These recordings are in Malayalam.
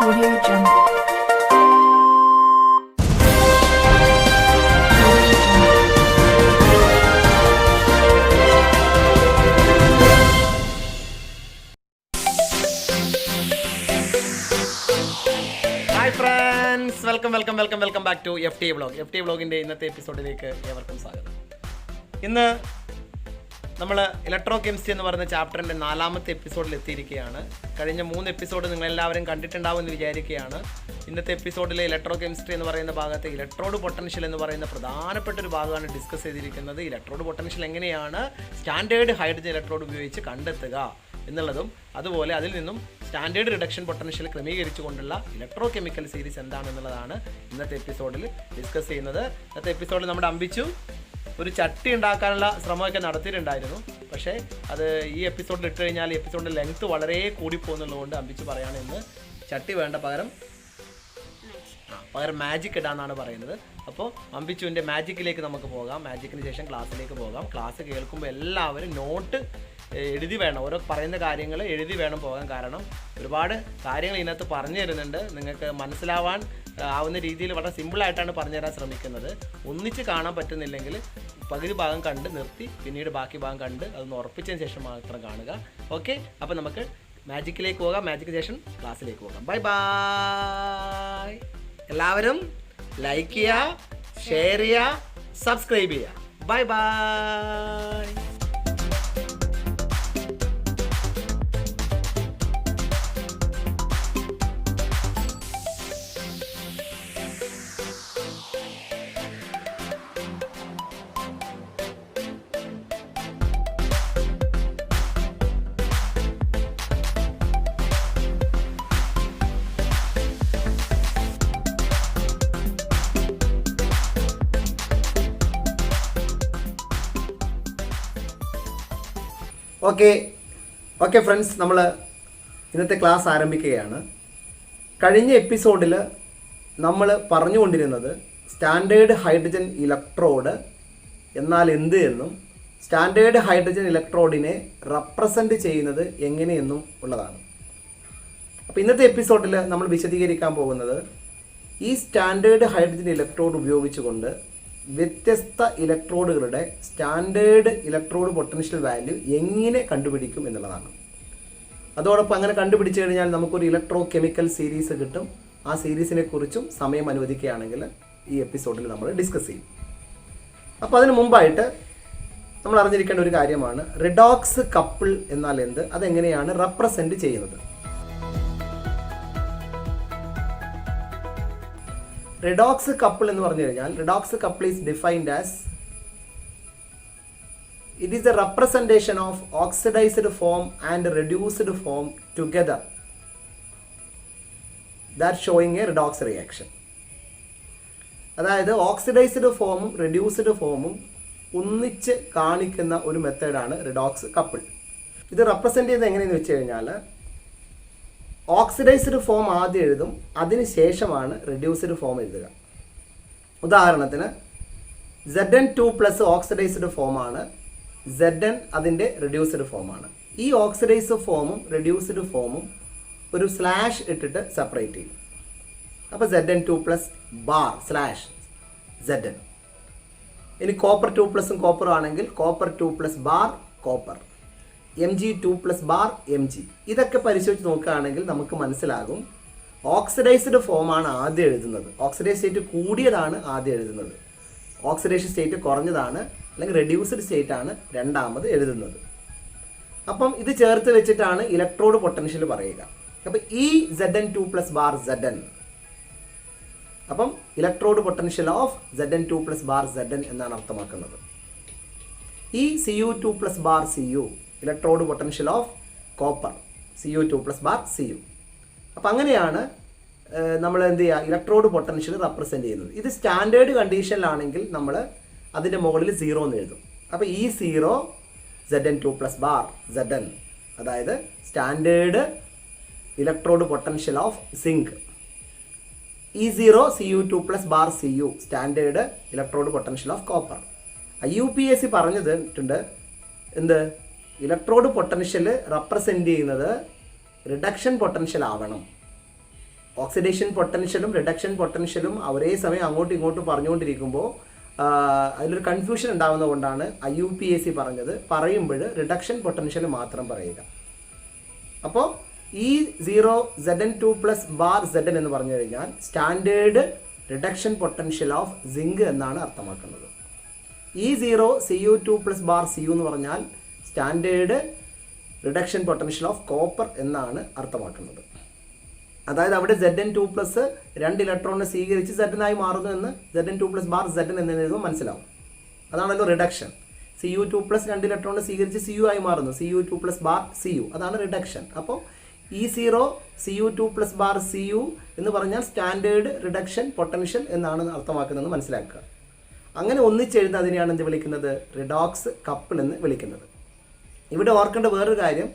Audio Jungle. Hi friends, welcome back to F T വ്ളോഗിൻ്റെ ഇന്നത്തെ എപ്പിസോഡിലേക്ക് ഏവർക്കും സ്വാഗതം. ഇന്ന് നമ്മൾ ഇലക്ട്രോ കെമിസ്ട്രി എന്ന് പറയുന്ന ചാപ്റ്ററിൻ്റെ 4ാമത്തെ എപ്പിസോഡിൽ എത്തിയിരിക്കുകയാണ്. കഴിഞ്ഞ 3 എപ്പിസോഡ് നിങ്ങളെല്ലാവരും കണ്ടിട്ടുണ്ടാവുമെന്ന് വിചാരിക്കുകയാണ്. ഇന്നത്തെ എപ്പിസോഡിലെ ഇലക്ട്രോ കെമിസ്ട്രി എന്ന് പറയുന്ന ഭാഗത്ത് ഇലക്ട്രോഡ് പൊട്ടൻഷ്യൽ എന്ന് പറയുന്ന പ്രധാനപ്പെട്ട ഒരു ഭാഗമാണ് ഡിസ്കസ് ചെയ്തിരിക്കുന്നത്. ഇലക്ട്രോഡ് പൊട്ടൻഷ്യൽ എങ്ങനെയാണ് സ്റ്റാൻഡേർഡ് ഹൈഡ്രജൻ ഇലക്ട്രോഡ് ഉപയോഗിച്ച് കണ്ടെത്തുക എന്നുള്ളതും, അതുപോലെ അതിൽ നിന്നും സ്റ്റാൻഡേർഡ് റിഡക്ഷൻ പൊട്ടൻഷ്യൽ ക്രമീകരിച്ചുകൊണ്ടുള്ള ഇലക്ട്രോ കെമിക്കൽ സീരീസ് എന്താണെന്നുള്ളതാണ് ഇന്നത്തെ എപ്പിസോഡിൽ ഡിസ്കസ് ചെയ്യുന്നത്. ഇന്നത്തെ എപ്പിസോഡിൽ നമ്മുടെ അമ്പിച്ചു ഒരു ചട്ടി ഉണ്ടാക്കാനുള്ള ശ്രമമൊക്കെ നടത്തിയിട്ടുണ്ടായിരുന്നു. പക്ഷേ അത് ഈ എപ്പിസോഡിൽ ഇട്ട് കഴിഞ്ഞാൽ ഈ എപ്പിസോഡിൻ്റെ ലെങ്ത്ത് വളരെ കൂടിപ്പോകുന്നുള്ളതുകൊണ്ട് അമ്പിച്ചു പറയുകയാണ് ഇന്ന് ചട്ടി വേണ്ട, പകരം മാജിക് ഇടാന്നാണ് പറയുന്നത്. അപ്പോൾ അമ്പിച്ചുവിൻ്റെ മാജിക്കിലേക്ക് നമുക്ക് പോകാം. മാജിക്കിന് ശേഷം ക്ലാസ്സിലേക്ക് പോകാം. ക്ലാസ് കേൾക്കുമ്പോൾ എല്ലാവരും നോട്ട് എഴുതി വേണം, ഓരോ പറയുന്ന കാര്യങ്ങൾ എഴുതി വേണം പോകാൻ. കാരണം ഒരുപാട് കാര്യങ്ങൾ ഇതിനകത്ത് പറഞ്ഞു തരുന്നുണ്ട്. നിങ്ങൾക്ക് മനസ്സിലാവാൻ ആവുന്ന രീതിയിൽ വളരെ സിമ്പിളായിട്ടാണ് പറഞ്ഞു തരാൻ ശ്രമിക്കുന്നത്. ഒന്നിച്ച് കാണാൻ പറ്റുന്നില്ലെങ്കിൽ പകുതി ഭാഗം കണ്ട് നിർത്തി പിന്നീട് ബാക്കി ഭാഗം കണ്ട് അതൊന്ന് ഉറപ്പിച്ചതിന് ശേഷം മാത്രം കാണുക. ഓക്കെ, അപ്പോൾ നമുക്ക് മാജിക്കിലേക്ക് പോകാം. മാജിക്കിന് ശേഷം ക്ലാസ്സിലേക്ക് പോകാം. Bye bye. എല്ലാവരും ലൈക്ക് ചെയ്യുക, ഷെയർ ചെയ്യുക, സബ്സ്ക്രൈബ് ചെയ്യുക. Bye bye. ഓക്കെ ഫ്രണ്ട്സ്, നമ്മൾ ഇന്നത്തെ ക്ലാസ് ആരംഭിക്കുകയാണ്. കഴിഞ്ഞ എപ്പിസോഡിൽ നമ്മൾ പറഞ്ഞുകൊണ്ടിരുന്നത് സ്റ്റാൻഡേർഡ് ഹൈഡ്രജൻ ഇലക്ട്രോഡ് എന്നാൽ എന്ത് എന്നും സ്റ്റാൻഡേർഡ് ഹൈഡ്രജൻ ഇലക്ട്രോഡിനെ റെപ്രസെൻ്റ് ചെയ്യുന്നത് എങ്ങനെയെന്നും ഉള്ളതാണ്. അപ്പോൾ ഇന്നത്തെ എപ്പിസോഡിൽ നമ്മൾ വിശദീകരിക്കാൻ പോകുന്നത് ഈ സ്റ്റാൻഡേർഡ് ഹൈഡ്രജൻ ഇലക്ട്രോഡ് ഉപയോഗിച്ചുകൊണ്ട് വ്യത്യസ്ത ഇലക്ട്രോഡുകളുടെ സ്റ്റാൻഡേർഡ് ഇലക്ട്രോഡ് പൊട്ടൻഷ്യൽ വാല്യൂ എങ്ങനെ കണ്ടുപിടിക്കും എന്നുള്ളതാണ്. അതോടൊപ്പം അങ്ങനെ കണ്ടുപിടിച്ചു കഴിഞ്ഞാൽ നമുക്കൊരു ഇലക്ട്രോ കെമിക്കൽ സീരീസ് കിട്ടും. ആ സീരീസിനെ കുറിച്ചും സമയം അനുവദിക്കുകയാണെങ്കിൽ ഈ എപ്പിസോഡിൽ നമ്മൾ ഡിസ്കസ് ചെയ്യും. അപ്പോൾ അതിന് മുമ്പായിട്ട് നമ്മൾ അറിഞ്ഞിരിക്കേണ്ട ഒരു കാര്യമാണ് റിഡോക്സ് കപ്പിൾ എന്നാൽ എന്ത്, അതെങ്ങനെയാണ് റെപ്രസെൻ്റ് ചെയ്യുന്നത്. റിഡോക്സ് കപ്പിൾ എന്ന് പറഞ്ഞു കഴിഞ്ഞാൽ redox couple is defined as it is A representation of oxidised form and reduced form together that showing A redox reaction. അതായത് ഓക്സിഡൈസ്ഡ് ഫോമും റെഡ്യൂസ്ഡ് ഫോമും ഒന്നിച്ച് കാണിക്കുന്ന ഒരു മെത്തേഡാണ് റിഡോക്സ് കപ്പിൾ. ഇത് റെപ്രസെൻ്റ് ചെയ്യുന്നത് എങ്ങനെയെന്ന് വെച്ച് കഴിഞ്ഞാൽ ഓക്സിഡൈസ്ഡ് ഫോം ആദ്യം എഴുതും, അതിന് ശേഷമാണ് റെഡ്യൂസ്ഡ് ഫോം എഴുതുക. ഉദാഹരണത്തിന് Zn2+ ഓക്സിഡൈസ്ഡ് ഫോമാണ്, Zn അതിൻ്റെ റെഡ്യൂസ്ഡ് ഫോമാണ്. ഈ ഓക്സിഡൈസ്ഡ് ഫോമും റെഡ്യൂസ്ഡ് ഫോമും ഒരു സ്ലാഷ് ഇട്ടിട്ട് സെപ്പറേറ്റ് ചെയ്യും. അപ്പോൾ Zn2+ ബാർ സ്ലാഷ് Zn. ഇനി കോപ്പർ 2+ കോപ്പറും ആണെങ്കിൽ copper 2+ bar copper, Mg2+ bar Mg. ഇതൊക്കെ പരിശോധിച്ച് നോക്കുകയാണെങ്കിൽ നമുക്ക് മനസ്സിലാകും ഓക്സിഡൈസ്ഡ് ഫോമാണ് ആദ്യം എഴുതുന്നത്, ഓക്സിഡൈസ് സ്റ്റേറ്റ് കൂടിയതാണ് ആദ്യം എഴുതുന്നത്, ഓക്സിഡേഷൻ സ്റ്റേറ്റ് കുറഞ്ഞതാണ് അല്ലെങ്കിൽ റെഡ്യൂസ്ഡ് സ്റ്റേറ്റ് ആണ് രണ്ടാമത് എഴുതുന്നത്. അപ്പം ഇത് ചേർത്ത് വെച്ചിട്ടാണ് ഇലക്ട്രോഡ് പൊട്ടൻഷ്യൽ പറയുക. അപ്പം ഈ Zn2+ ബാർ Zn, അപ്പം electrode potential of Zn2+ bar Zn എന്നാണ് അർത്ഥമാക്കുന്നത്. ഈ Cu2+ bar Cu electrode potential of copper, Cu2+ bar Cu. അപ്പം അങ്ങനെയാണ് നമ്മൾ എന്ത് ചെയ്യുക, ഇലക്ട്രോഡ് പൊട്ടൻഷ്യൽ റെപ്രസെൻ്റ് ചെയ്യുന്നത്. ഇത് സ്റ്റാൻഡേർഡ് കണ്ടീഷനിലാണെങ്കിൽ നമ്മൾ അതിൻ്റെ മുകളിൽ 0 എന്ന് എഴുതും. അപ്പോൾ ഈ 0 Zn2+ ബാർ Zn, അതായത് standard electrode potential of zinc. ഈ 0 Cu2+ bar Cu standard electrode potential of copper. IUPAC പറഞ്ഞിട്ടുണ്ട് എന്ത്, ഇലക്ട്രോഡ് പൊട്ടൻഷ്യൽ റെപ്രസെൻ്റ് ചെയ്യുന്നത് റിഡക്ഷൻ പൊട്ടൻഷ്യൽ ആവണം. ഓക്സിഡേഷൻ പൊട്ടൻഷ്യലും റിഡക്ഷൻ പൊട്ടൻഷ്യലും ഒരേ സമയം അങ്ങോട്ടും ഇങ്ങോട്ടും പറഞ്ഞുകൊണ്ടിരിക്കുമ്പോൾ അതിലൊരു കൺഫ്യൂഷൻ ഉണ്ടാകുന്നത് കൊണ്ടാണ് IUPAC പറഞ്ഞത് പറയുമ്പോൾ റിഡക്ഷൻ പൊട്ടൻഷ്യൽ മാത്രം പറയുക. അപ്പോൾ E0 Zn2 plus bar Zn എന്ന് പറഞ്ഞു കഴിഞ്ഞാൽ standard reduction potential of zinc എന്നാണ് അർത്ഥമാക്കുന്നത്. E0 Cu2 plus bar Cu എന്ന് പറഞ്ഞാൽ standard reduction potential of copper എന്നാണ് അർത്ഥമാക്കുന്നത്. അതായത് അവിടെ Zn2 പ്ലസ് 2 ഇലക്ട്രോണിനെ സ്വീകരിച്ച് Zn ആയി മാറുന്നു എന്ന് Zn2 പ്ലസ് ബാർ Zn എന്ന് എഴുതുമ്പോൾ മനസ്സിലാവും. അതാണല്ലോ റിഡക്ഷൻ. Cu2 പ്ലസ് 2 ഇലക്ട്രോണിനെ സ്വീകരിച്ച് Cu ആയി മാറുന്നു, Cu2 പ്ലസ് ബാർ Cu, അതാണ് റിഡക്ഷൻ. അപ്പോൾ E0 Cu2 plus bar Cu എന്ന് പറഞ്ഞാൽ സ്റ്റാൻഡേർഡ് റിഡക്ഷൻ പൊട്ടൻഷ്യൽ എന്നാണ് അർത്ഥമാക്കുന്നത് മനസ്സിലാക്കുക. അങ്ങനെ ഒന്നിച്ചെഴുതുന്നതിനെയാണ് എന്ത് വിളിക്കുന്നത്? റിഡോക്സ് കപ്പിൾ എന്ന് വിളിക്കുന്നത്. ഇവിടെ ഓർക്കേണ്ട വേറൊരു കാര്യം,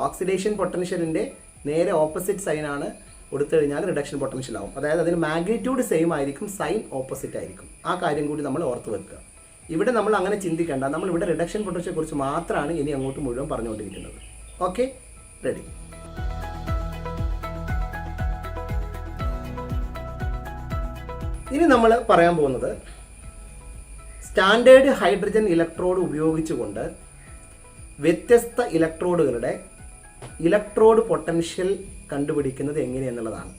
ഓക്സിഡേഷൻ പൊട്ടൻഷ്യലിൻ്റെ നേരെ ഓപ്പോസിറ്റ് സൈനാണ് കൊടുത്തു കഴിഞ്ഞാൽ റിഡക്ഷൻ പൊട്ടൻഷ്യൽ ആവും. അതായത് അതിന് മാഗ്നിറ്റ്യൂഡ് സെയിം ആയിരിക്കും, സൈൻ ഓപ്പോസിറ്റ് ആയിരിക്കും. ആ കാര്യം കൂടി നമ്മൾ ഓർത്ത് വെക്കുക. ഇവിടെ നമ്മൾ അങ്ങനെ ചിന്തിക്കേണ്ട, നമ്മൾ ഇവിടെ റിഡക്ഷൻ പൊട്ടൻഷ്യലെ കുറിച്ച് മാത്രമാണ് ഇനി അങ്ങോട്ട് മുഴുവൻ പറഞ്ഞുകൊണ്ടിരിക്കുന്നത്. Okay, ready. ഇനി നമ്മൾ പറയാൻ പോകുന്നത് സ്റ്റാൻഡേർഡ് ഹൈഡ്രജൻ ഇലക്ട്രോഡ് ഉപയോഗിച്ചുകൊണ്ട് വ്യത്യസ്ത ഇലക്ട്രോഡുകളുടെ ഇലക്ട്രോഡ് പൊട്ടൻഷ്യൽ കണ്ടുപിടിക്കുന്നത് എങ്ങനെയെന്നുള്ളതാണ്.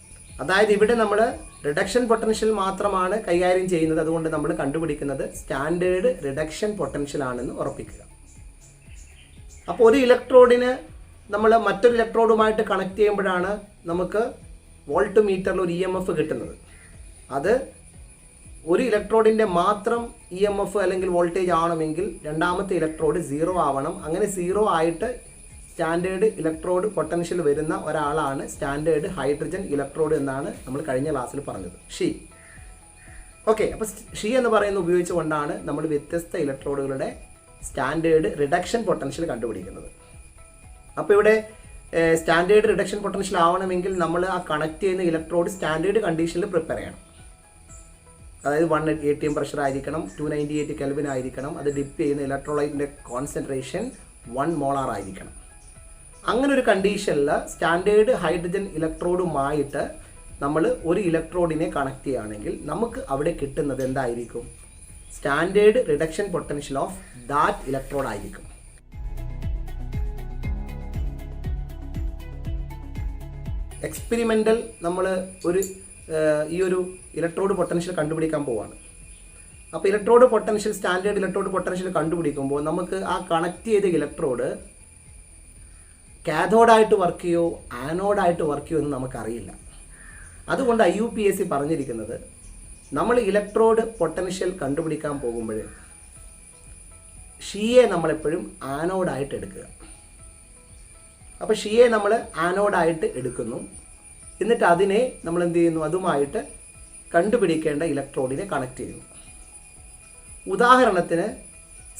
അതായത് ഇവിടെ നമ്മൾ റിഡക്ഷൻ പൊട്ടൻഷ്യൽ മാത്രമാണ് കൈകാര്യം ചെയ്യുന്നത്, അതുകൊണ്ട് നമ്മൾ കണ്ടുപിടിക്കുന്നത് സ്റ്റാൻഡേർഡ് റിഡക്ഷൻ പൊട്ടൻഷ്യൽ ആണെന്ന് ഉറപ്പിക്കുക. അപ്പോൾ ഒരു ഇലക്ട്രോഡിന് നമ്മൾ മറ്റൊരു ഇലക്ട്രോഡുമായിട്ട് കണക്ട് ചെയ്യുമ്പോഴാണ് നമുക്ക് വോൾട്ട് മീറ്ററിൽ ഒരു EMF കിട്ടുന്നത്. അത് ഒരു ഇലക്ട്രോഡിൻ്റെ മാത്രം EMF അല്ലെങ്കിൽ വോൾട്ടേജ് ആവണമെങ്കിൽ രണ്ടാമത്തെ ഇലക്ട്രോഡ് 0 ആവണം. അങ്ങനെ 0 ആയിട്ട് സ്റ്റാൻഡേർഡ് ഇലക്ട്രോഡ് പൊട്ടൻഷ്യൽ വരുന്ന ഒരാളാണ് സ്റ്റാൻഡേർഡ് ഹൈഡ്രജൻ ഇലക്ട്രോഡ് എന്നാണ് നമ്മൾ കഴിഞ്ഞ ക്ലാസ്സിൽ പറഞ്ഞത്, ഷീ. ഓക്കെ, അപ്പോൾ ഷീ എന്ന് പറയുന്നത് ഉപയോഗിച്ചുകൊണ്ടാണ് നമ്മൾ വ്യത്യസ്ത ഇലക്ട്രോഡുകളുടെ സ്റ്റാൻഡേർഡ് റിഡക്ഷൻ പൊട്ടൻഷ്യൽ കണ്ടുപിടിക്കുന്നത്. അപ്പോൾ ഇവിടെ സ്റ്റാൻഡേർഡ് റിഡക്ഷൻ പൊട്ടൻഷ്യൽ ആവണമെങ്കിൽ നമ്മൾ ആ കണക്ട് ചെയ്യുന്ന ഇലക്ട്രോഡ് സ്റ്റാൻഡേർഡ് കണ്ടീഷനിൽ പ്രിപ്പയർ ചെയ്യണം. അതായത് 1 atm പ്രഷർ ആയിരിക്കണം, 298 കെൽവിൻ ആയിരിക്കണം, അത് ഡിപ്പ് ചെയ്യുന്ന ഇലക്ട്രോലൈറ്റിൻ്റെ കോൺസെൻട്രേഷൻ 1 മോളാർ ആയിരിക്കണം. അങ്ങനെ ഒരു കണ്ടീഷനിൽ സ്റ്റാൻഡേർഡ് ഹൈഡ്രജൻ ഇലക്ട്രോഡുമായിട്ട് നമ്മൾ ഒരു ഇലക്ട്രോഡിനെ കണക്ട് ചെയ്യുകയാണെങ്കിൽ നമുക്ക് അവിടെ കിട്ടുന്നത് എന്തായിരിക്കും? Standard reduction potential of that electrode ആയിരിക്കും. എക്സ്പെരിമെൻ്റൽ നമ്മൾ ഈ ഒരു ഇലക്ട്രോഡ് പൊട്ടൻഷ്യൽ കണ്ടുപിടിക്കാൻ പോവാണ്. അപ്പോൾ electrode potential standard electrode potential കണ്ടുപിടിക്കുമ്പോൾ നമുക്ക് ആ കണക്ട് ചെയ്ത ഇലക്ട്രോഡ് കാഥോഡായിട്ട് വർക്ക് ചെയ്യോ ആനോഡായിട്ട് വർക്ക് ചെയ്യോ എന്ന് നമുക്കറിയില്ല. അതുകൊണ്ട് IUPAC പറഞ്ഞിരിക്കുന്നത് നമ്മൾ ഇലക്ട്രോഡ് പൊട്ടൻഷ്യൽ കണ്ടുപിടിക്കാൻ പോകുമ്പോൾ ഷീയെ നമ്മളെപ്പോഴും ആനോഡായിട്ട് എടുക്കുക. അപ്പോൾ ഷീയെ നമ്മൾ ആനോഡായിട്ട് എടുക്കുന്നു, എന്നിട്ട് അതിനെ നമ്മൾ എന്ത് ചെയ്യുന്നു? അതുമായിട്ട് കണ്ടുപിടിക്കേണ്ട ഇലക്ട്രോഡിനെ കണക്ട് ചെയ്യുന്നു. ഉദാഹരണത്തിന്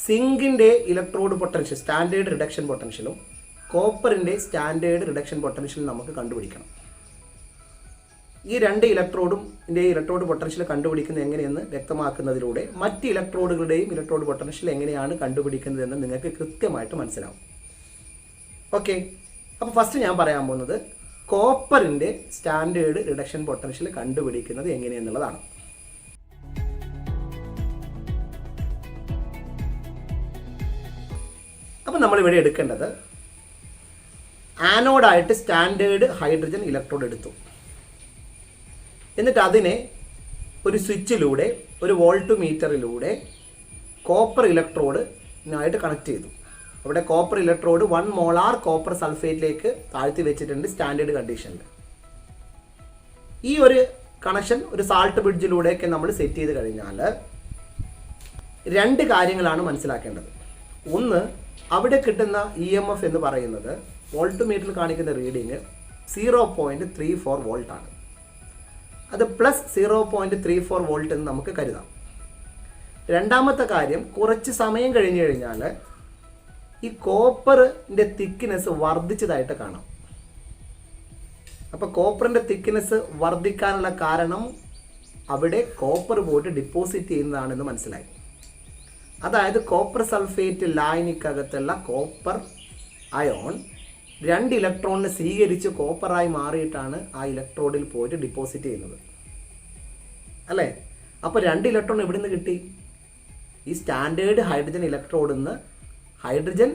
സിങ്കിൻ്റെ ഇലക്ട്രോഡ് പൊട്ടൻഷ്യൽ സ്റ്റാൻഡേർഡ് റിഡക്ഷൻ പൊട്ടൻഷ്യലും കോപ്പറിൻ്റെ സ്റ്റാൻഡേർഡ് റിഡക്ഷൻ പൊട്ടൻഷ്യലും നമുക്ക് കണ്ടുപിടിക്കണം. ഈ രണ്ട് ഇലക്ട്രോഡ് പൊട്ടൻഷ്യൽ കണ്ടുപിടിക്കുന്നത് എങ്ങനെയെന്ന് വ്യക്തമാക്കുന്നതിലൂടെ മറ്റ് ഇലക്ട്രോഡുകളുടെയും ഇലക്ട്രോഡ് പൊട്ടൻഷ്യൽ എങ്ങനെയാണ് കണ്ടുപിടിക്കുന്നതെന്ന് നിങ്ങൾക്ക് കൃത്യമായിട്ട് മനസ്സിലാവും. ഓക്കെ, അപ്പോൾ ഫസ്റ്റ് ഞാൻ പറയാൻ പോകുന്നത് കോപ്പറിൻ്റെ സ്റ്റാൻഡേർഡ് റിഡക്ഷൻ പൊട്ടൻഷ്യൽ കണ്ടുപിടിക്കുന്നത് എങ്ങനെയെന്നുള്ളതാണ്. അപ്പോൾ നമ്മളിവിടെ എടുക്കേണ്ടത് ആനോഡായിട്ട് സ്റ്റാൻഡേർഡ് ഹൈഡ്രജൻ ഇലക്ട്രോഡ് എടുത്തു. എന്നിട്ട് അതിനെ ഒരു സ്വിച്ചിലൂടെ ഒരു വോൾട്ട് മീറ്ററിലൂടെ കോപ്പർ ഇലക്ട്രോഡിനായിട്ട് കണക്ട് ചെയ്തു. അവിടെ കോപ്പർ ഇലക്ട്രോഡ് 1 മോളാർ കോപ്പർ സൾഫേറ്റിലേക്ക് താഴ്ത്തി വെച്ചിട്ടുണ്ട് സ്റ്റാൻഡേർഡ് കണ്ടീഷനിൽ. ഈ ഒരു കണക്ഷൻ ഒരു സാൾട്ട് ബ്രിഡ്ജിലൂടെയൊക്കെ നമ്മൾ സെറ്റ് ചെയ്ത് കഴിഞ്ഞാൽ 2 കാര്യങ്ങളാണ് മനസ്സിലാക്കേണ്ടത്. ഒന്ന്, അവിടെ കിട്ടുന്ന EMF എന്ന് പറയുന്നത് വോൾട്ട് മീറ്ററിൽ കാണിക്കുന്ന റീഡിങ് 0.34 വോൾട്ടാണ്. അത് പ്ലസ് 0.34 വോൾട്ട് എന്ന് നമുക്ക് കരുതാം. രണ്ടാമത്തെ കാര്യം, കുറച്ച് സമയം കഴിഞ്ഞ് കഴിഞ്ഞാൽ ഈ കോപ്പറിൻ്റെ തിക്നെസ് വർദ്ധിച്ചതായിട്ട് കാണാം. അപ്പോൾ കോപ്പറിൻ്റെ തിക്നെസ് വർദ്ധിക്കാനുള്ള കാരണം അവിടെ കോപ്പർ പോയിട്ട് ഡിപ്പോസിറ്റ് ചെയ്യുന്നതാണെന്ന് മനസ്സിലായി. അതായത് കോപ്പർ സൾഫേറ്റ് ലായനിക്കകത്തുള്ള കോപ്പർ അയോൺ 2 ഇലക്ട്രോണിനെ സ്വീകരിച്ച് കോപ്പറായി മാറിയിട്ടാണ് ആ ഇലക്ട്രോഡിൽ പോയിട്ട് ഡിപ്പോസിറ്റ് ചെയ്യുന്നത് അല്ലേ? അപ്പോൾ 2 ഇലക്ട്രോൺ എവിടെ നിന്ന് കിട്ടി? ഈ സ്റ്റാൻഡേർഡ് ഹൈഡ്രജൻ ഇലക്ട്രോഡിൽ നിന്ന് ഹൈഡ്രജൻ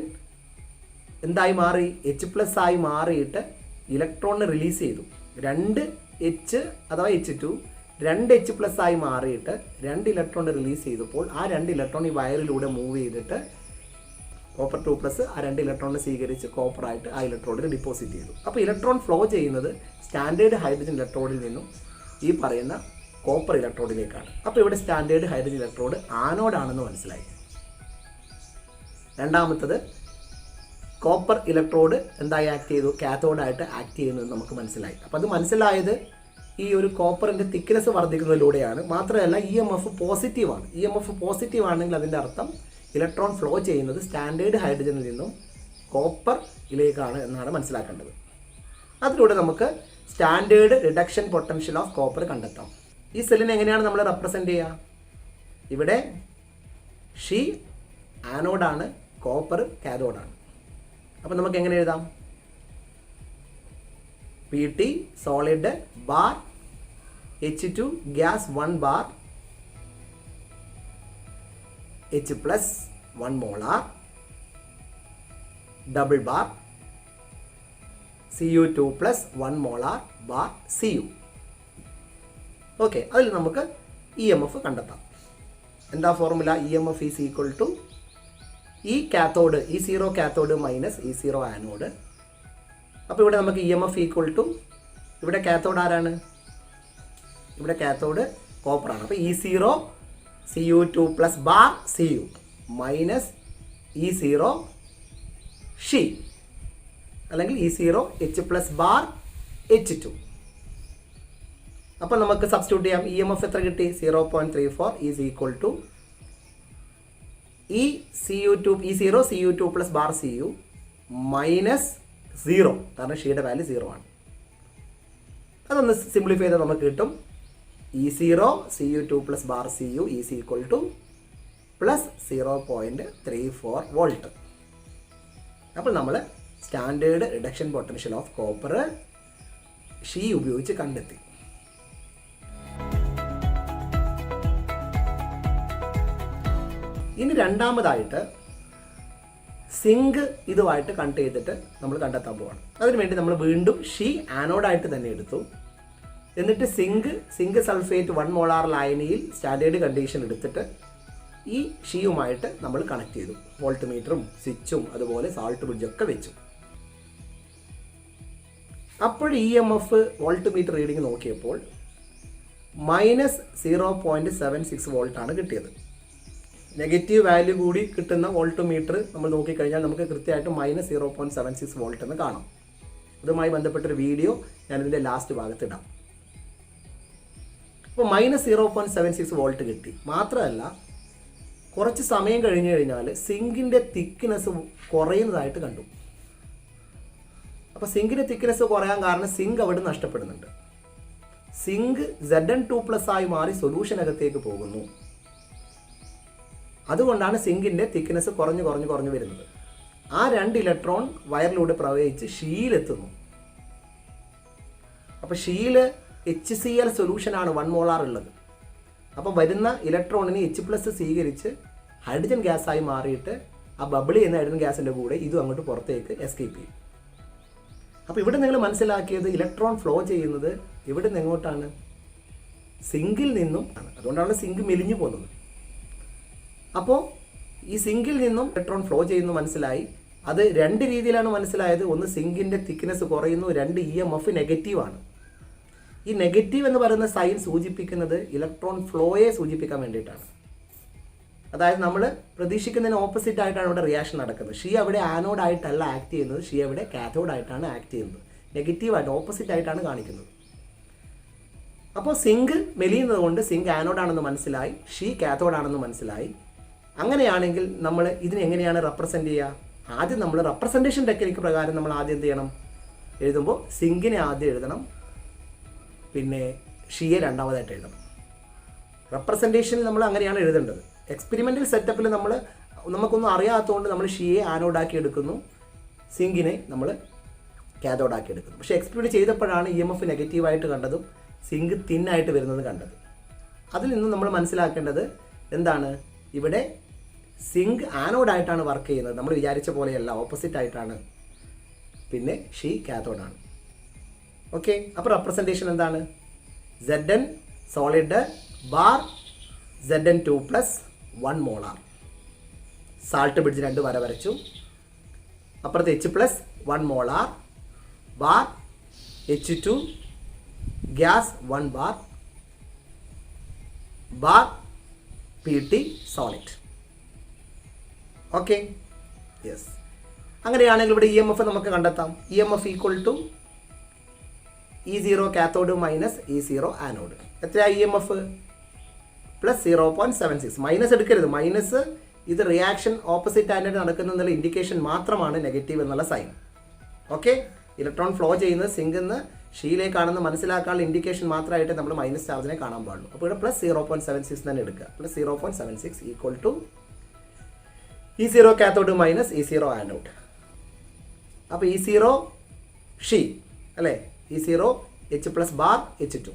എന്തായി മാറി? H+ ആയി മാറിയിട്ട് ഇലക്ട്രോണിനെ റിലീസ് ചെയ്തു. 2 H അഥവാ H2 2 H+ ആയി മാറിയിട്ട് 2 ഇലക്ട്രോൺ റിലീസ് ചെയ്തപ്പോൾ ആ 2 ഇലക്ട്രോൺ ഈ വയറിലൂടെ മൂവ് ചെയ്തിട്ട് കോപ്പർ 2+ ആ 2 ഇലക്ട്രോണിനെ സ്വീകരിച്ച് കോപ്പറായിട്ട് ആ ഇലക്ട്രോഡിൽ ഡിപ്പോസിറ്റ് ചെയ്തു. അപ്പോൾ ഇലക്ട്രോൺ ഫ്ലോ ചെയ്യുന്നത് സ്റ്റാൻഡേർഡ് ഹൈഡ്രജൻ ഇലക്ട്രോഡിൽ നിന്നും ഈ പറയുന്ന കോപ്പർ ഇലക്ട്രോഡിലേക്കാണ്. അപ്പോൾ ഇവിടെ സ്റ്റാൻഡേർഡ് ഹൈഡ്രജൻ ഇലക്ട്രോഡ് ആനോഡാണെന്ന് മനസ്സിലായി. രണ്ടാമത്തത് കോപ്പർ ഇലക്ട്രോഡ് എന്തായി ആക്ട് ചെയ്തു? കാത്തോഡായിട്ട് ആക്ട് ചെയ്യുന്നത് നമുക്ക് മനസ്സിലായി. അപ്പോൾ അത് മനസ്സിലായത് ഈ ഒരു കോപ്പറിൻ്റെ തിക്നെസ് വർദ്ധിക്കുന്നതിലൂടെയാണ്. മാത്രമല്ല EMF പോസിറ്റീവാണ്. EMF പോസിറ്റീവ് ആണെങ്കിൽ അതിൻ്റെ അർത്ഥം ഇലക്ട്രോൺ ഫ്ലോ ചെയ്യുന്നത് സ്റ്റാൻഡേർഡ് ഹൈഡ്രജനിൽ നിന്നും കോപ്പറിലേക്കാണ് എന്നാണ് മനസ്സിലാക്കേണ്ടത്. അതിലൂടെ നമുക്ക് standard reduction potential of copper കണ്ടെത്താം. ഈ സെല്ലിനെ എങ്ങനെയാണ് നമ്മൾ റെപ്രസെൻ്റ് ചെയ്യുക? ഇവിടെ ഷീ ആനോഡാണ്, കോപ്പർ കാഥോഡാണ്. അപ്പം നമുക്ക് എങ്ങനെ എഴുതാം? PT solid bar H2 gas 1 bar H+ 1 molar double bar Cu2 + 1 molar bar Cu. Okay, അതിൽ നമുക്ക് EMF കണ്ടെത്താം. എന്താ ഫോർമുല? EMF ഈസ് ഈക്വൽ ടു ഈ cathode E0 cathode minus E0 anode. അപ്പോൾ ഇവിടെ നമുക്ക് EMF ഈക്വൽ ടു ഇവിടെ കാത്തോഡ് ആരാണ്? ഇവിടെ കാത്തോഡ് കോപ്പറാണ്. അപ്പോൾ E0 Cu2 + bar Cu minus E0 she അല്ലെങ്കിൽ E0 H+ ബാർ H2. അപ്പോൾ നമുക്ക് സബ്സ്റ്റിറ്റ്യൂട്ട് ചെയ്യാം. EMF എത്ര കിട്ടി? 0.34 is equal to E0 Cu2 + bar Cu minus 0, കാരണം ഷീയുടെ വാല്യൂ 0 ആണ്. അതൊന്ന് സിംപ്ലിഫൈ ചെയ്താൽ നമുക്ക് കിട്ടും E0 Cu2 + bar Cu is equal to +0.34 volt. അപ്പോൾ നമ്മൾ standard reduction potential of copper SHE ഉപയോഗിച്ച് കണ്ടെത്തി. ഇനി രണ്ടാമതായിട്ട് സിങ്ക് ഇതുമായിട്ട് കണക്ട് ചെയ്തിട്ട് നമ്മൾ കണ്ടെത്താൻ പോവാണ്. അതിനുവേണ്ടി നമ്മൾ വീണ്ടും ഷീ ആനോഡായിട്ട് തന്നെ എടുത്തു. എന്നിട്ട് സിങ്ക് സൾഫേറ്റ് 1 മോളാർ ലായനിയിൽ സ്റ്റാൻഡേർഡ് കണ്ടീഷൻ എടുത്തിട്ട് ഈ ഷീയുമായിട്ട് നമ്മൾ കണക്ട് ചെയ്തു. വോൾട്ട് മീറ്ററും സ്വിച്ചും അതുപോലെ സാൾട്ട് ബ്രിഡ്ജൊക്കെ വെച്ചു. അപ്പോൾ EMF വോൾട്ട് മീറ്റർ റീഡിങ് നോക്കിയപ്പോൾ -0.76 വോൾട്ടാണ് കിട്ടിയത്. നെഗറ്റീവ് വാല്യൂ കൂടി കിട്ടുന്ന വോൾട്ട് മീറ്റർ നമ്മൾ നോക്കിക്കഴിഞ്ഞാൽ നമുക്ക് കൃത്യമായിട്ട് -0.76 വോൾട്ട് എന്ന് കാണാം. അതുമായി ബന്ധപ്പെട്ടൊരു വീഡിയോ ഞാനിതിൻ്റെ ലാസ്റ്റ് ഭാഗത്തിടാം. അപ്പോൾ -0.76 വോൾട്ട് കിട്ടി. മാത്രമല്ല കുറച്ച് സമയം കഴിഞ്ഞ് കഴിഞ്ഞാൽ സിങ്കിൻ്റെ തിക്നെസ് കുറയുന്നതായിട്ട് കണ്ടു. അപ്പോൾ സിങ്കിൻ്റെ തിക്നെസ് കുറയാൻ കാരണം സിങ്ക് അവിടെ നഷ്ടപ്പെടുന്നുണ്ട്. സിങ്ക് Zn2+ ആയി മാറി സൊല്യൂഷനകത്തേക്ക് പോകുന്നു. അതുകൊണ്ടാണ് സിങ്കിൻ്റെ തിക്നെസ് കുറഞ്ഞു വരുന്നത്. ആ 2 ഇലക്ട്രോൺ വയറിലൂടെ പ്രവഹിച്ച് ഷീയിലെത്തുന്നു. അപ്പോൾ ഷീയിൽ HCl സൊല്യൂഷനാണ് 1 മോളാർ ഉള്ളത്. അപ്പോൾ വരുന്ന ഇലക്ട്രോണിന് H+ സ്വീകരിച്ച് ഹൈഡ്രജൻ ഗ്യാസായി മാറിയിട്ട് ആ ബബിൾ ചെയ്യുന്ന ഹൈഡ്രജൻ ഗ്യാസിൻ്റെ കൂടെ ഇതും അങ്ങോട്ട് പുറത്തേക്ക് എസ്കേപ്പ് ചെയ്യും. അപ്പോൾ ഇവിടെ നിങ്ങൾ മനസ്സിലാക്കിയത് ഇലക്ട്രോൺ ഫ്ലോ ചെയ്യുന്നത് ഇവിടെ നിന്ന് എങ്ങോട്ടാണ്? സിങ്കിൽ നിന്നും ആണ്. അതുകൊണ്ടാണ് സിങ്ക് മെലിഞ്ഞു പോകുന്നത്. അപ്പോൾ ഈ സിങ്കിൽ നിന്നും ഇലക്ട്രോൺ ഫ്ലോ ചെയ്യുന്നു മനസ്സിലായി. അത് 2 രീതിയിലാണ് മനസ്സിലായത്. ഒന്ന്, സിങ്കിൻ്റെ തിക്നെസ് കുറയുന്നു. 2, EMF നെഗറ്റീവാണ്. ഈ നെഗറ്റീവ് എന്ന് പറയുന്ന സൈൻ സൂചിപ്പിക്കുന്നത് ഇലക്ട്രോൺ ഫ്ലോയെ സൂചിപ്പിക്കാൻ വേണ്ടിയിട്ടാണ്. അതായത് നമ്മൾ പ്രതീക്ഷിക്കുന്നതിന് ഓപ്പോസിറ്റ് ആയിട്ടാണ് ഇവിടെ റിയാക്ഷൻ നടക്കുന്നത്. ഷീ അവിടെ ആനോഡായിട്ടല്ല ആക്ട് ചെയ്യുന്നത്, ഷീ അവിടെ കാഥോഡായിട്ടാണ് ആക്ട് ചെയ്യുന്നത്. നെഗറ്റീവായിട്ട് ഓപ്പോസിറ്റ് ആയിട്ടാണ് കാണിക്കുന്നത്. അപ്പോൾ സിങ്ക് മെലിയുന്നത് കൊണ്ട് സിങ്ക് ആനോഡാണെന്ന് മനസ്സിലായി, ഷീ കാഥോഡാണെന്ന് മനസ്സിലായി. അങ്ങനെയാണെങ്കിൽ നമ്മൾ ഇതിനെ എങ്ങനെയാണ് റെപ്രസെൻ്റ് ചെയ്യുക? ആദ്യം നമ്മൾ റെപ്രസെൻറ്റേഷൻ ടെക്നിക്ക് പ്രകാരം നമ്മൾ ആദ്യം എന്ത് ചെയ്യണം? എഴുതുമ്പോൾ സിങ്കിനെ ആദ്യം എഴുതണം, പിന്നെ ഷീയെ രണ്ടാമതായിട്ട് എഴുതണം. റെപ്രസെൻറ്റേഷനിൽ നമ്മൾ അങ്ങനെയാണ് എഴുതേണ്ടത്. എക്സ്പെരിമെൻ്റൽ സെറ്റപ്പിൽ നമുക്കൊന്നും അറിയാത്തതുകൊണ്ട് നമ്മൾ ഷീയെ ആനോഡാക്കി എടുക്കുന്നു, സിങ്കിനെ നമ്മൾ കാഥോഡാക്കി എടുക്കുന്നത്. പക്ഷേ എക്സ്ക്ലൂഡ് ചെയ്തപ്പോഴാണ് EMF നെഗറ്റീവായിട്ട് കണ്ടതും സിങ്ക് തിന്നായിട്ട് വരുന്നത് കണ്ടത്. അതിൽ നിന്ന് നമ്മൾ മനസ്സിലാക്കേണ്ടത് എന്താണ്, ഇവിടെ സിങ്ക് ആനോഡായിട്ടാണ് വർക്ക് ചെയ്യുന്നത്. നമ്മൾ വിചാരിച്ച പോലെയല്ല, ഓപ്പോസിറ്റ് ആയിട്ടാണ്. പിന്നെ ഷീ കാഥോഡാണ്. ഓക്കെ, അപ്പോൾ റെപ്രസെൻറ്റേഷൻ എന്താണ്? Zn solid bar Zn2 plus 1 molar. Salt bridge 2 വര വരച്ചു. അപ്പുറത്ത് H plus 1 molar bar H2 gas 1 bar bar PT solid. Okay, yes. അങ്ങനെയാണെങ്കിൽ ഇവിടെ EMF നമുക്ക് കണ്ടെത്താം. EMF equal to E0 cathode minus E0 anode. എത്രയാണ് EMF? പ്ലസ് 0.76. മൈനസ് എടുക്കരുത്. മൈനസ് ഇത് റിയാക്ഷൻ ഓപ്പോസിറ്റ് ആയിട്ട് നടക്കുന്നതിനുള്ള ഇൻഡിക്കേഷൻ മാത്രമാണ്, നെഗറ്റീവ് എന്നുള്ള സൈൻ. ഓക്കെ, ഇലക്ട്രോൺ ഫ്ലോ ചെയ്യുന്നത് സിങ്കിൽ നിന്ന് ഷീയിലേക്കാണെന്ന് മനസ്സിലാക്കാനുള്ള ഇൻഡിക്കേഷൻ മാത്രമായിട്ട് നമ്മൾ മൈനസ് ചാർജിനെ കാണാൻ പാടുള്ളൂ. അപ്പോൾ ഇവിടെ പ്ലസ് 0.76 തന്നെ എടുക്കുക. Plus 0.76 equal to E0 cathode minus E0 anode. അപ്പോൾ E0 ഷീ അല്ലേ, E0 H plus bar H2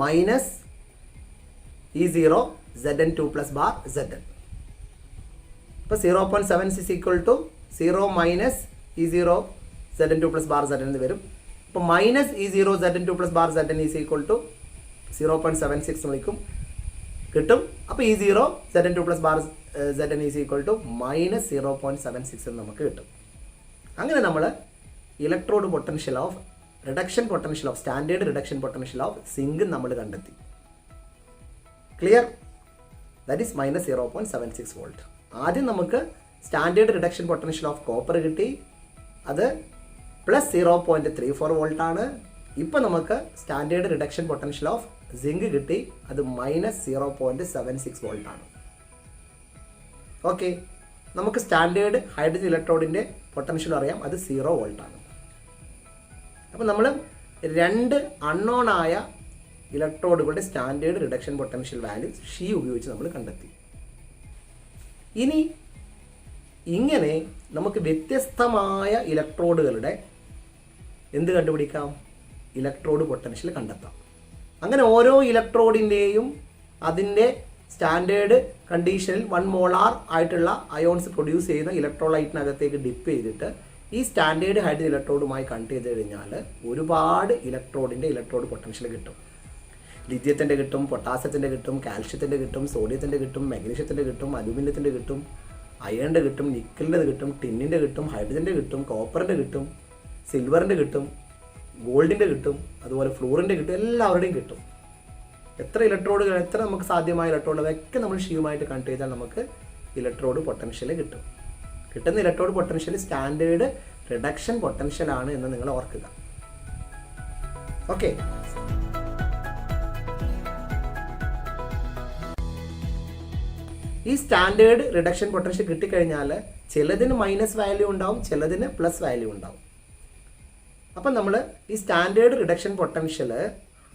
minus E0 Zn2 plus bar Zn. ഇപ്പോൾ 0.76 equal to 0 minus E0 Zn2 plus bar Zn എന്ന് വരും. അപ്പോൾ minus E0 Zn2 plus bar Zn is equal to 0.76 വിളിക്കും കിട്ടും. അപ്പോൾ E0 Zn2 plus bar Zn is equal to minus 0.76 എന്ന് നമുക്ക് കിട്ടും. അങ്ങനെ നമ്മൾ electrode potential of reduction potential of standard reduction potential of zinc നമ്മൾ കണ്ടെത്തി. Clear? That is minus 0.76 volt. ആദ്യം നമുക്ക് standard reduction potential of copper കിട്ടി, അത് പ്ലസ് 0.34 വോൾട്ട് ആണ്. ഇപ്പോൾ നമുക്ക് standard reduction potential of zinc കിട്ടി, അത് മൈനസ് 0.76 വോൾട്ട് ആണ്. ഓക്കെ, നമുക്ക് സ്റ്റാൻഡേർഡ് ഹൈഡ്രജൻ ഇലക്ട്രോഡിൻ്റെ പൊട്ടൻഷ്യൽ അറിയാം, അത് 0 വോൾട്ട് ആണ്. അപ്പോൾ നമ്മൾ 2 അൺനോൺ ആയ ഇലക്ട്രോഡുകളുടെ standard reduction potential value SHE ഉപയോഗിച്ച് നമ്മൾ കണ്ടെത്തി. ഇനി ഇങ്ങനെ നമുക്ക് വ്യത്യസ്തമായ ഇലക്ട്രോഡുകളുടെ എന്ത് കണ്ടുപിടിക്കാം? ഇലക്ട്രോഡ് പൊട്ടൻഷ്യൽ കണ്ടെത്താം. അങ്ങനെ ഓരോ ഇലക്ട്രോഡിൻ്റെയും അതിൻ്റെ സ്റ്റാൻഡേർഡ് കണ്ടീഷനിൽ 1 മോളാർ ആയിട്ടുള്ള അയോൺസ് പ്രൊഡ്യൂസ് ചെയ്യുന്ന ഇലക്ട്രോലൈറ്റിനകത്തേക്ക് ഡിപ്പ് ചെയ്തിട്ട് ഈ സ്റ്റാൻഡേർഡ് ഹൈഡ്രജൻ ഇലക്ട്രോഡുമായി കണക്ട് ചെയ്ത് കഴിഞ്ഞാൽ ഒരുപാട് ഇലക്ട്രോഡിൻ്റെ ഇലക്ട്രോഡ് പൊട്ടൻഷ്യൽ കിട്ടും. ലിഥിയത്തിൻ്റെ കിട്ടും, പൊട്ടാസ്യത്തിൻ്റെ കിട്ടും, കാൽഷ്യത്തിൻ്റെ കിട്ടും, സോഡിയത്തിൻ്റെ കിട്ടും, മഗ്നീഷ്യത്തിൻ്റെ കിട്ടും, അലൂമിനിയത്തിൻ്റെ കിട്ടും, അയണിൻ്റെ കിട്ടും, നിക്കലിൻ്റെ കിട്ടും, ടിന്നിൻ്റെ കിട്ടും, ഹൈഡ്രജൻ്റെ കിട്ടും, കോപ്പറിൻ്റെ കിട്ടും, സിൽവറിൻ്റെ കിട്ടും, ഗോൾഡിൻ്റെ കിട്ടും, അതുപോലെ ഫ്ലൂറിൻ്റെ കിട്ടും, എല്ലാവരുടെയും കിട്ടും. എത്ര ഇലക്ട്രോഡുകൾ, എത്ര നമുക്ക് സാധ്യമായ ഇലക്ട്രോഡുകളൊക്കെ നമ്മൾ ഷീയുമായിട്ട് കണക്ട് ചെയ്താൽ നമുക്ക് ഇലക്ട്രോഡ് പൊട്ടൻഷ്യൽ കിട്ടും. കിട്ടുന്ന electrode potential standard reduction potential ആണ് എന്ന് നിങ്ങൾ ഓർക്കുക. ഓക്കെ, ഈ സ്റ്റാൻഡേർഡ് റിഡക്ഷൻ പൊട്ടൻഷ്യൽ കിട്ടിക്കഴിഞ്ഞാൽ ചിലതിന് മൈനസ് വാല്യൂ ഉണ്ടാവും, ചിലതിന് പ്ലസ് വാല്യൂ ഉണ്ടാവും. അപ്പം നമ്മൾ ഈ സ്റ്റാൻഡേർഡ് റിഡക്ഷൻ പൊട്ടൻഷ്യൽ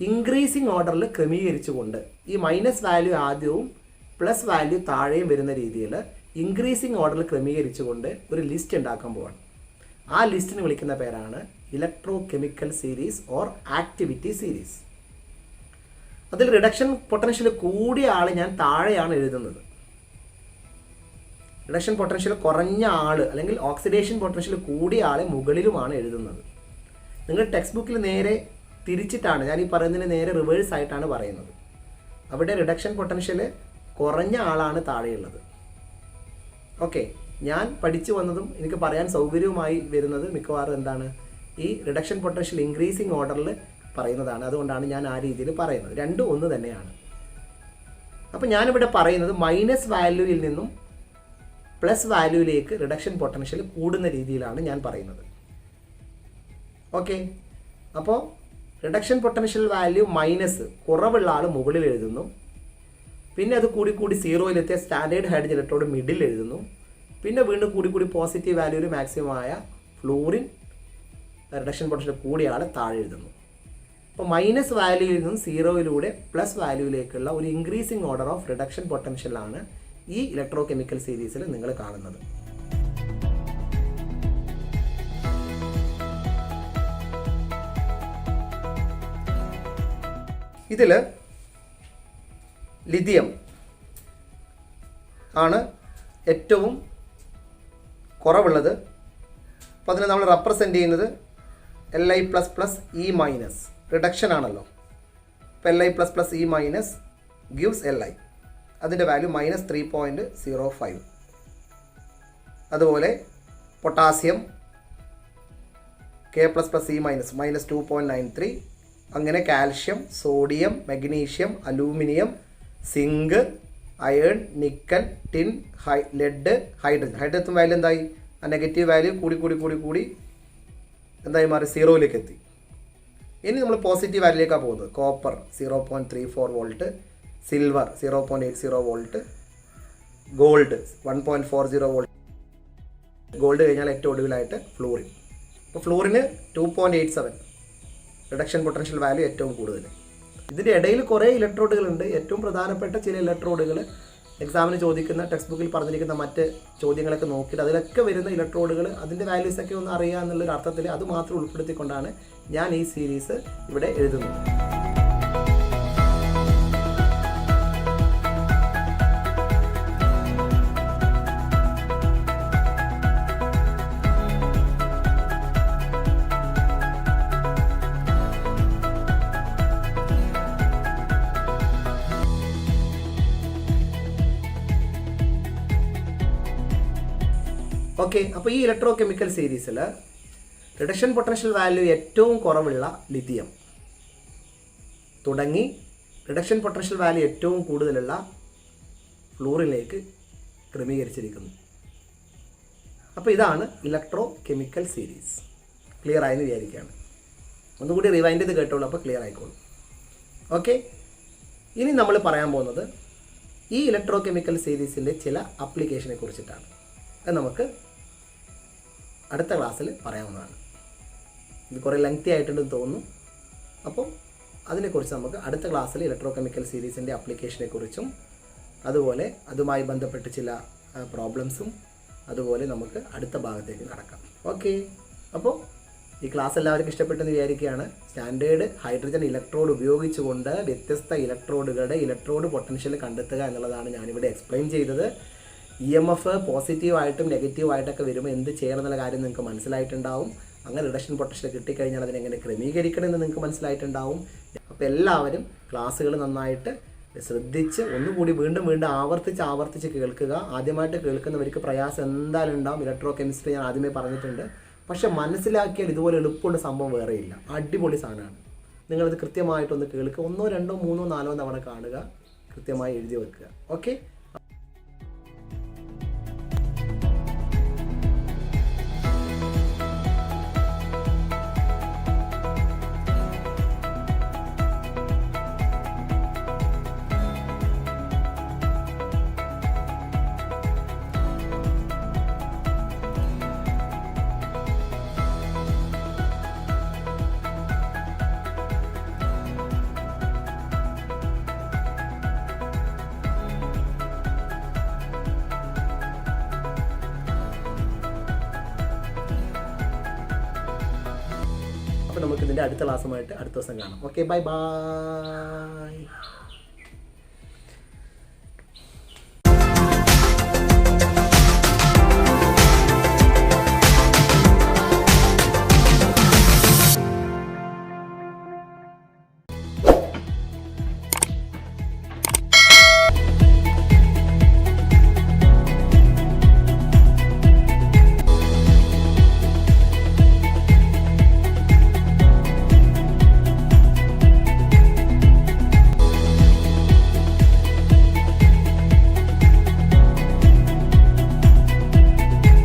ഇൻക്രീസിങ് ഓർഡറിൽ ക്രമീകരിച്ചുകൊണ്ട് ഈ മൈനസ് വാല്യൂ ആദ്യവും പ്ലസ് വാല്യൂ താഴെയും വരുന്ന രീതിയിൽ ഇൻക്രീസിങ് ഓർഡറിൽ ക്രമീകരിച്ചുകൊണ്ട് ഒരു ലിസ്റ്റ് ഉണ്ടാക്കാൻ പോവാണ്. ആ ലിസ്റ്റിന് വിളിക്കുന്ന പേരാണ് electro chemical series or activity series. അതിൽ റിഡക്ഷൻ പൊട്ടൻഷ്യൽ കൂടിയ ആൾ ഞാൻ താഴെയാണ് എഴുതുന്നത്, റിഡക്ഷൻ പൊട്ടൻഷ്യൽ കുറഞ്ഞ ആൾ അല്ലെങ്കിൽ ഓക്സിഡേഷൻ പൊട്ടൻഷ്യൽ കൂടിയ ആളെ മുകളിലുമാണ് എഴുതുന്നത്. നിങ്ങൾ ടെക്സ്റ്റ് ബുക്കിൽ നേരെ തിരിച്ചിട്ടാണ്, ഞാൻ ഈ പറയുന്നതിന് നേരെ റിവേഴ്സ് ആയിട്ടാണ് പറയുന്നത്. അവിടെ റിഡക്ഷൻ പൊട്ടൻഷ്യൽ കുറഞ്ഞ ആളാണ് താഴെയുള്ളത്. ഓക്കെ, ഞാൻ പഠിച്ചു വന്നതും എനിക്ക് പറയാൻ സൗകര്യവുമായി വരുന്നത് മിക്കവാറും എന്താണ്, ഈ റിഡക്ഷൻ പൊട്ടൻഷ്യൽ ഇൻക്രീസിങ് ഓർഡറിൽ പറയുന്നതാണ്. അതുകൊണ്ടാണ് ഞാൻ ആ രീതിയിൽ പറയുന്നത്. രണ്ടും ഒന്ന് തന്നെയാണ്. അപ്പോൾ ഞാനിവിടെ പറയുന്നത് മൈനസ് വാല്യൂയിൽ നിന്നും പ്ലസ് വാല്യൂയിലേക്ക് റിഡക്ഷൻ പൊട്ടൻഷ്യൽ കൂടുന്ന രീതിയിലാണ് ഞാൻ പറയുന്നത്. ഓക്കെ, അപ്പോൾ റിഡക്ഷൻ പൊട്ടൻഷ്യൽ വാല്യൂ മൈനസ് കുറവുള്ള ആൾ മുകളിൽ എഴുതുന്നു, പിന്നെ അത് കൂടി കൂടി സീറോയിലെത്തിയ സ്റ്റാൻഡേർഡ് ഹൈഡ്രജൻ ഇലക്ട്രോഡ് മിഡിൽ എഴുതുന്നു, പിന്നെ വീണ്ടും കൂടി കൂടി പോസിറ്റീവ് വാല്യൂവിൽ മാക്സിമം ആയ ഫ്ലൂറിൻ റിഡക്ഷൻ പൊട്ടൻഷ്യൽ കൂടിയ ആൾ താഴെ എഴുതുന്നു. അപ്പോൾ മൈനസ് വാല്യൂയിൽ നിന്നും സീറോയിലൂടെ പ്ലസ് വാല്യൂയിലേക്കുള്ള ഒരു ഇൻക്രീസിങ് ഓർഡർ ഓഫ് റിഡക്ഷൻ പൊട്ടൻഷ്യലാണ് ഈ ഇലക്ട്രോ കെമിക്കൽ സീരീസിൽ നിങ്ങൾ കാണുന്നത്. ഇതിൽ ലിഥിയം ആണ് ഏറ്റവും കുറവുള്ളത്. അപ്പോൾ അതിനെ നമ്മൾ റെപ്രസെൻ്റ് ചെയ്യുന്നത് Li++E- റിഡക്ഷൻ ആണല്ലോ. അപ്പോൾ Li++E- ഗിവ്സ് Li. അതിൻ്റെ വാല്യൂ -3.05. അതുപോലെ പൊട്ടാസ്യം K++E- -2.93. അങ്ങനെ calcium, sodium, magnesium, aluminium, zinc, iron, nickel, tin, lead, hydrogen. Hydrogen value എന്തായി? ആ നെഗറ്റീവ് വാല്യൂ കൂടി എന്തായി മാറി? 0യിലേക്ക് എത്തി. ഇനി നമ്മൾ പോസിറ്റീവ് വാല്യൂയിലേക്കാണ് പോകുന്നത്. Copper 0.34 volt, silver 0.80 volt, gold 1.40 volt. Gold കഴിഞ്ഞാൽ ഏറ്റവും ഒടുവിലായിട്ട് ഫ്ലൂറിൻ. അപ്പോൾ ഫ്ലൂറിന് 2.87 റിഡക്ഷൻ പൊട്ടൻഷ്യൽ വാല്യൂ ഏറ്റവും കൂടുതൽ. ഇതിൻ്റെ ഇടയിൽ കുറേ ഇലക്ട്രോഡുകളുണ്ട്. ഏറ്റവും പ്രധാനപ്പെട്ട ചില ഇലക്ട്രോഡുകൾ എക്സാമിന് ചോദിക്കുന്ന ടെക്സ്റ്റ് ബുക്കിൽ പറഞ്ഞിരിക്കുന്ന മറ്റ് ചോദ്യങ്ങളൊക്കെ നോക്കിയിട്ട് അതിലൊക്കെ വരുന്ന ഇലക്ട്രോഡുകൾ അതിൻ്റെ വാല്യൂസൊക്കെ ഒന്ന് അറിയുക എന്നുള്ളൊരു അർത്ഥത്തിൽ അത് മാത്രം ഉൾപ്പെടുത്തിക്കൊണ്ടാണ് ഞാൻ ഈ സീരീസ് ഇവിടെ എഴുതുന്നത്. ഓക്കെ, അപ്പോൾ ഈ ഇലക്ട്രോ കെമിക്കൽ സീരീസിൽ റിഡക്ഷൻ പൊട്ടൻഷ്യൽ വാല്യൂ ഏറ്റവും കുറവുള്ള ലിഥിയം തുടങ്ങി റിഡക്ഷൻ പൊട്ടൻഷ്യൽ വാല്യൂ ഏറ്റവും കൂടുതലുള്ള ഫ്ലൂറിലേക്ക് ക്രമീകരിച്ചിരിക്കുന്നു. അപ്പോൾ ഇതാണ് ഇലക്ട്രോ കെമിക്കൽ സീരീസ്. ക്ലിയർ ആയെന്ന് വിചാരിക്കുകയാണ്. ഒന്നുകൂടി റിവൈൻഡ് ചെയ്ത് കേട്ടോളൂ, അപ്പോൾ ക്ലിയർ ആയിക്കോളും. ഓക്കെ, ഇനി നമ്മൾ പറയാൻ പോകുന്നത് ഈ ഇലക്ട്രോ കെമിക്കൽ സീരീസിൻ്റെ ചില ആപ്ലിക്കേഷനെ കുറിച്ചിട്ടാണ്. അത് നമുക്ക് അടുത്ത ക്ലാസ്സിൽ പറയാവുന്നതാണ്. ഇത് കുറേ ലെങ്തി ആയിട്ടുണ്ടെന്ന് തോന്നുന്നു. അപ്പോൾ അതിനെക്കുറിച്ച് നമുക്ക് അടുത്ത ക്ലാസ്സിൽ ഇലക്ട്രോ കെമിക്കൽ സീരീസിൻ്റെ ആപ്ലിക്കേഷനെ കുറിച്ചും അതുപോലെ അതുമായി ബന്ധപ്പെട്ട് ചില പ്രോബ്ലംസും അതുപോലെ നമുക്ക് അടുത്ത ഭാഗത്തേക്ക് കടക്കാം. ഓക്കെ, അപ്പോൾ ഈ ക്ലാസ് എല്ലാവർക്കും ഇഷ്ടപ്പെട്ടെന്ന് വിചാരിക്കുകയാണ്. സ്റ്റാൻഡേർഡ് ഹൈഡ്രജൻ ഇലക്ട്രോഡ് ഉപയോഗിച്ചുകൊണ്ട് വ്യത്യസ്ത ഇലക്ട്രോഡുകളുടെ ഇലക്ട്രോഡ് പൊട്ടൻഷ്യൽ കണ്ടെത്തുക എന്നുള്ളതാണ് ഞാനിവിടെ എക്സ്പ്ലെയിൻ ചെയ്തത്. EMF പോസിറ്റീവായിട്ടും നെഗറ്റീവായിട്ടൊക്കെ വരുമ്പോൾ എന്ത് ചെയ്യണം എന്നുള്ള കാര്യം നിങ്ങൾക്ക് മനസ്സിലായിട്ടുണ്ടാവും. അങ്ങനെ റിഡക്ഷൻ പൊട്ടൻഷ്യൽ കിട്ടിക്കഴിഞ്ഞാൽ അതിനെങ്ങനെ ക്രമീകരിക്കണം എന്ന് നിങ്ങൾക്ക് മനസ്സിലായിട്ടുണ്ടാവും. അപ്പോൾ എല്ലാവരും ക്ലാസ്സുകൾ നന്നായിട്ട് ശ്രദ്ധിച്ച് ഒന്നുകൂടി വീണ്ടും ആവർത്തിച്ച് കേൾക്കുക. ആദ്യമായിട്ട് കേൾക്കുന്നവർക്ക് പ്രയാസം എന്തായാലും ഉണ്ടാവും. ഇലക്ട്രോ കെമിസ്ട്രി ഞാൻ ആദ്യമേ പറഞ്ഞിട്ടുണ്ട്. പക്ഷെ മനസ്സിലാക്കിയാൽ ഇതുപോലെ എളുപ്പമുള്ള സംഭവം വേറെയില്ല. അടിപൊളി സാധനമാണ്. നിങ്ങളിത് കൃത്യമായിട്ടൊന്ന് കേൾക്കുക. 1, 2, 3, 4 തവണ കാണുക. കൃത്യമായി എഴുതി വെക്കുക. ഓക്കെ. അപ്പോൾ നമുക്ക് ഇതിൻ്റെ അടുത്ത ക്ലാസ്സുമായിട്ട് അടുത്ത ദിവസം കാണാം. Okay, by.